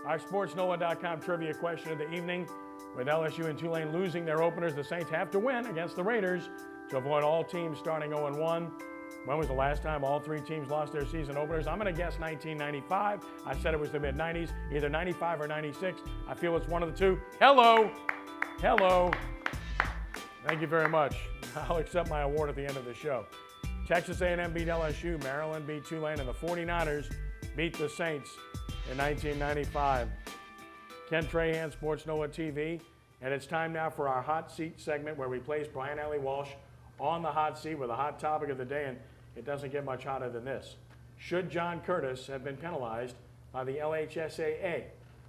Our sportsNOLA.com trivia question of the evening. With LSU and Tulane losing their openers, the Saints have to win against the Raiders to avoid all teams starting 0-1. When was the last time all three teams lost their season openers? I'm going to guess 1995. I said it was the mid-90s, either 95 or 96. I feel it's one of the two. Hello. Hello. Thank you very much. I'll accept my award at the end of the show. Texas A&M beat LSU, Maryland beat Tulane, and the 49ers beat the Saints in 1995. Ken Trahan, sportsNOLAtv, and it's time now for our hot seat segment where we place Brian Alley Walsh on the hot seat with a hot topic of the day, and it doesn't get much hotter than this. Should John Curtis have been penalized by the LHSAA?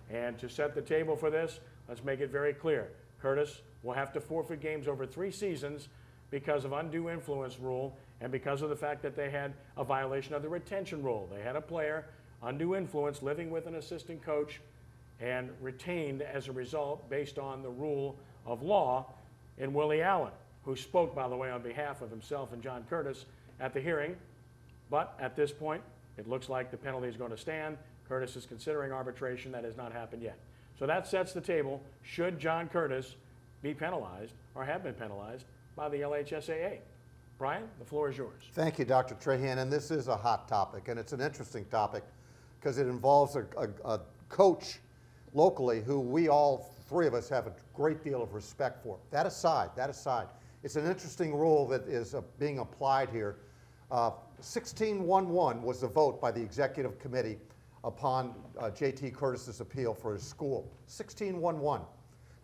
And to set the table for this, let's make it very clear. Curtis will have to forfeit games over 3 seasons because of undue influence rule and because of the fact that they had a violation of the retention rule. They had a player, undue influence, living with an assistant coach and retained as a result based on the rule of law in Willie Allen, who spoke, by the way, on behalf of himself and John Curtis at the hearing. But at this point, it looks like the penalty is going to stand. Curtis is considering arbitration. That has not happened yet. So that sets the table. Should John Curtis be penalized or have been penalized by the LHSAA? Brian, the floor is yours. Thank you, Dr. Trahan. And this is a hot topic, and it's an interesting topic because it involves a coach locally who we all three of us have a great deal of respect for. That aside, it's an interesting rule that is being applied here. 16-1-1 was the vote by the executive committee upon J.T. Curtis's appeal for his school. 16-1-1.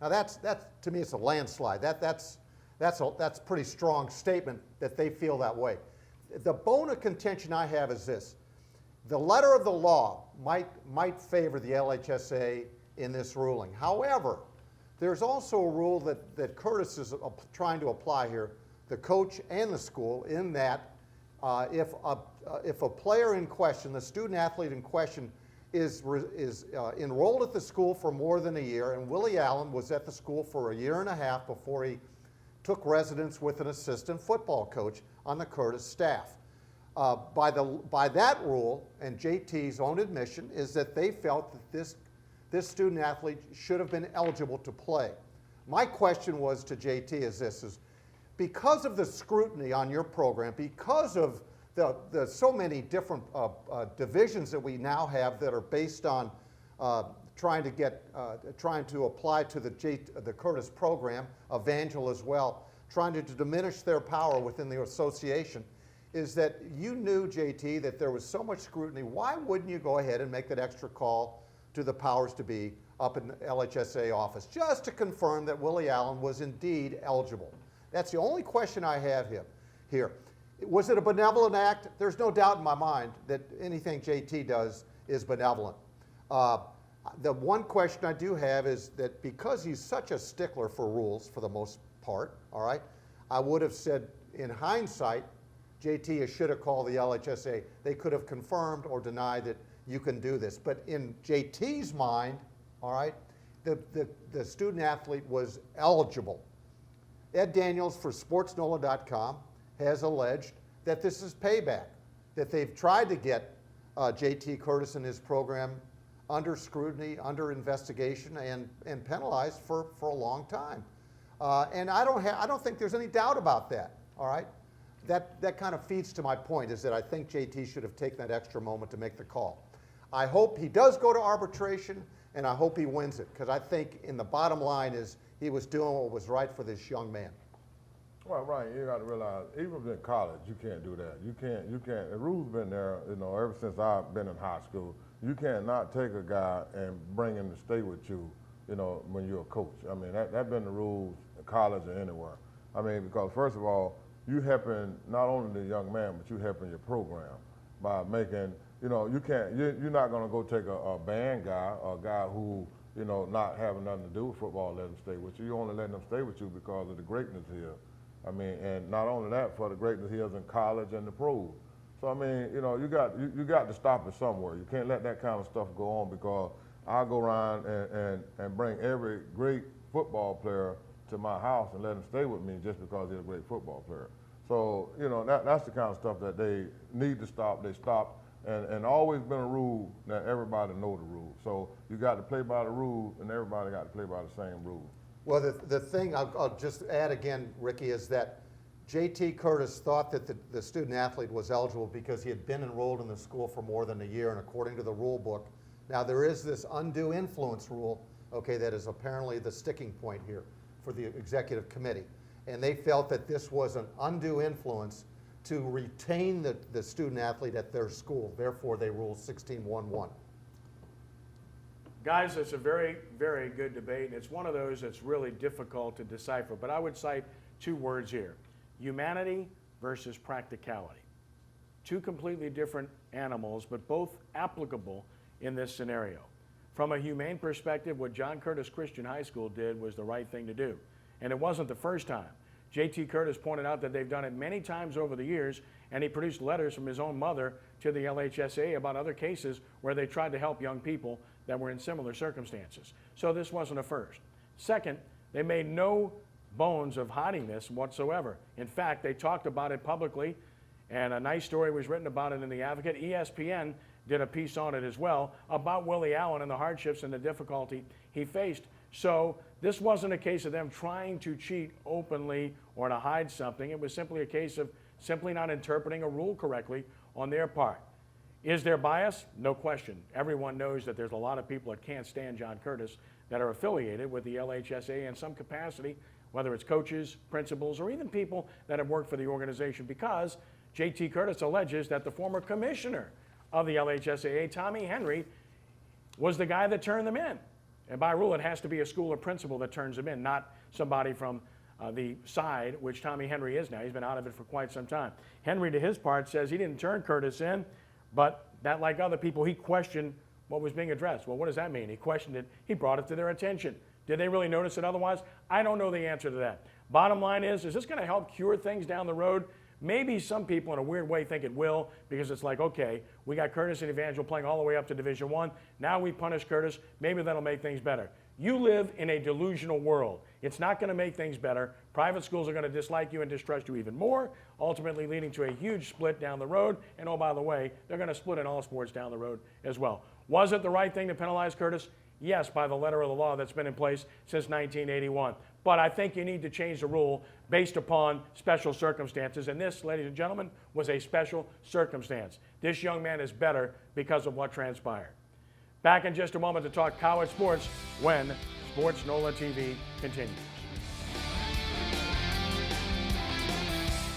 Now that's to me, it's a landslide. That's a pretty strong statement that they feel that way. The bone of contention I have is this: the letter of the law might favor the LHSA in this ruling. However, there's also a rule that Curtis is trying to apply here, the coach and the school, in that if a player in question, the student athlete in question, is enrolled at the school for more than a year, and Willie Allen was at the school for a year and a half before he took residence with an assistant football coach on the Curtis staff. By that rule, and JT's own admission, is that they felt that this student athlete should have been eligible to play. My question was to JT is because of the scrutiny on your program, because of the so many different divisions that we now have that are based on trying to apply to the Curtis program, Evangel as well, trying to diminish their power within the association, is that you knew, JT, that there was so much scrutiny. Why wouldn't you go ahead and make that extra call to the powers to be up in the LHSA office just to confirm that Willie Allen was indeed eligible? That's the only question I have here. Was it a benevolent act? There's no doubt in my mind that anything JT does is benevolent. The one question I do have is that because he's such a stickler for rules for the most part, all right, I would have said in hindsight, JT should have called the LHSA. They could have confirmed or denied that you can do this. But in JT's mind, all right, the student athlete was eligible. Ed Daniels for sportsNOLA.com has alleged that this is payback, that they've tried to get J.T. Curtis and his program under scrutiny, under investigation, and penalized for a long time. And I don't think there's any doubt about that, all right? That kind of feeds to my point, is that I think J.T. should have taken that extra moment to make the call. I hope he does go to arbitration, and I hope he wins it, because I think in the bottom line is he was doing what was right for this young man. Well, Ryan, you got to realize, even in college, you can't do that. You can't. The rule's been there, ever since I've been in high school. You can't not take a guy and bring him to stay with you, when you're a coach. I mean, that's been the rules in college or anywhere. I mean, because first of all, you helping not only the young man, but you helping your program by making, you're not going to go take a band guy or a guy who, not having nothing to do with football, let him stay with you. You only letting them stay with you because of the greatness here. I mean, and not only that, for the greatness he is in college and the pros. So I mean, you got to stop it somewhere. You can't let that kind of stuff go on, because I'll go around and bring every great football player to my house and let him stay with me just because he's a great football player. So that's the kind of stuff that they need to stop. They stop, And always been a rule that everybody know the rules. So you got to play by the rules, and everybody got to play by the same rules. Well, the thing I'll just add again, Ricky, is that J.T. Curtis thought that the student athlete was eligible because he had been enrolled in the school for more than a year, and according to the rule book. Now, there is this undue influence rule, okay, that is apparently the sticking point here for the executive committee. And they felt that this was an undue influence to retain the student athlete at their school. Therefore, they ruled 16-1-1. Guys, it's a very, very good debate. It's one of those that's really difficult to decipher, but I would cite two words here: humanity versus practicality. Two completely different animals, but both applicable in this scenario. From a humane perspective, what John Curtis Christian High School did was the right thing to do. And it wasn't the first time. J.T. Curtis pointed out that they've done it many times over the years, and he produced letters from his own mother to the LHSAA about other cases where they tried to help young people that were in similar circumstances. So this wasn't a first. Second, they made no bones of hiding this whatsoever. In fact, they talked about it publicly, and a nice story was written about it in The Advocate. ESPN did a piece on it as well about Willie Allen and the hardships and the difficulty he faced. So this wasn't a case of them trying to cheat openly or to hide something. It was simply a case of simply not interpreting a rule correctly on their part. Is there bias? No question. Everyone knows that there's a lot of people that can't stand John Curtis that are affiliated with the LHSAA in some capacity, whether it's coaches, principals, or even people that have worked for the organization, because J.T. Curtis alleges that the former commissioner of the LHSAA, Tommy Henry, was the guy that turned them in. And by rule, it has to be a school or principal that turns them in, not somebody from the side, which Tommy Henry is now. He's been out of it for quite some time. Henry, to his part, says he didn't turn Curtis in, but that, like other people, he questioned what was being addressed. Well, what does that mean? He questioned it. He brought it to their attention. Did they really notice it otherwise? I don't know the answer to that. Bottom line is this going to help cure things down the road? Maybe some people in a weird way think it will, because it's like, okay, we got Curtis and Evangel playing all the way up to Division I. Now we punish Curtis. Maybe that'll make things better. You live in a delusional world. It's not going to make things better. Private schools are going to dislike you and distrust you even more, ultimately leading to a huge split down the road. And oh, by the way, they're going to split in all sports down the road as well. Was it the right thing to penalize Curtis? Yes, by the letter of the law that's been in place since 1981. But I think you need to change the rule based upon special circumstances. And this, ladies and gentlemen, was a special circumstance. This young man is better because of what transpired. Back in just a moment to talk college sports when sportsNOLAtv continues.